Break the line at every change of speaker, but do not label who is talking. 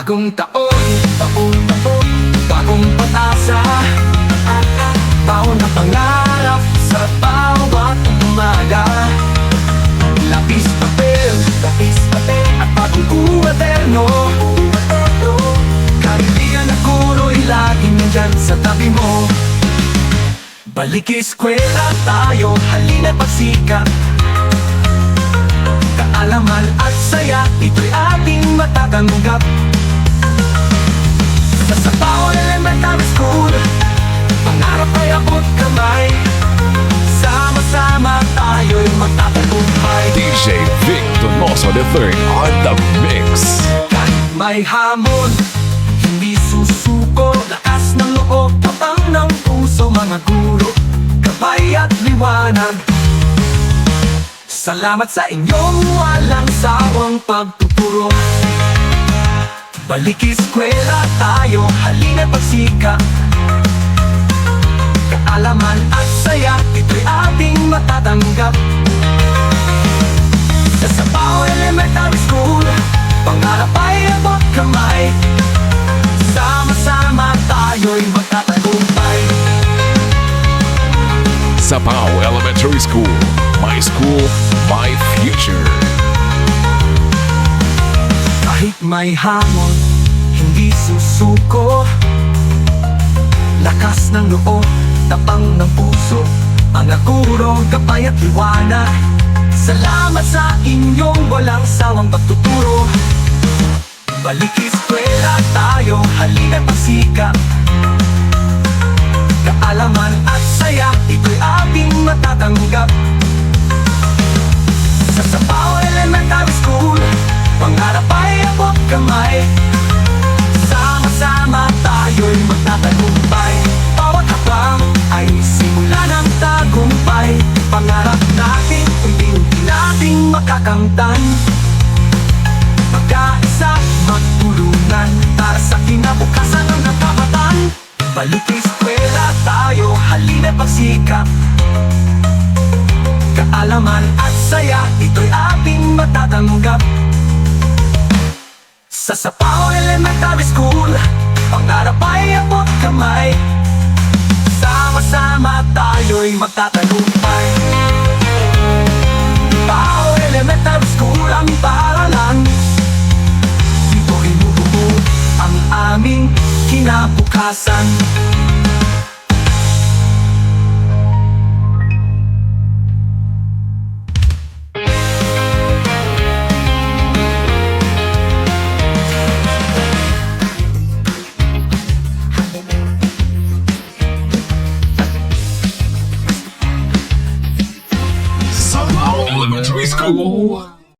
Bagong taon, bagong pag-asa, taon na pangarap sa bawat umaga. Lapis papel, at bagong kuwaderno. Kaibigan at guro'y laging nandyan sa tabi mo. Balik eskwela tayo, halina pagsikat. Kaalaman at saya, ito'y ating matatanggap. Sa Sapao Elementary School, pangarap ay abot kamay. Sama-sama tayo'y magtatagumpay.
DJ Vic Donoso III on the mix.
Kahit may hamon, hindi susuko. Lakas ng loob, tapang ng puso. Mga guro, gabay at liwanag. Salamat sa inyong walang sawang pagtuturo. Balik eskwela tayo, halina pagsika. Kaalaman at saya, ito'y ating matatanggap. Sa Sapao Elementary School, pangarap ay abot kamay. Sama-sama tayo'y magtatagumpay.
Sapao Elementary School, my school, my future.
Kahit may hamon, hindi susuko. Lakas ng loob, tapang ng puso. Mga guro, gabay at liwanag. Salamat sa inyong walang sawang pagtuturo. Balik eskwela tayo, halina pagsikap. Kaalaman at saya, ito'y ating matatanggap. Sa Sapao Elementary School, pangarap ay abot kamay. Sama-sama tayo'y magtatagumpay. Bawat hakbang ay simula ng tagumpay. Pangarap natin, unti-unti nating makakamtan. Magkaisa, magtulungan para sa kinabukasan ng nakabatan. Balik eskwela tayo, halina pagsikap. Kaalaman at saya, ito'y ating matatanggap. Sa Sapao Elementary School, pangarap ay abot kamay. Sama-sama tayo'y magtatagumpay. Sapao Elementary School, ang paaralan. Dito inubuo ang aming kinabukasan.
Sapao Elementary School.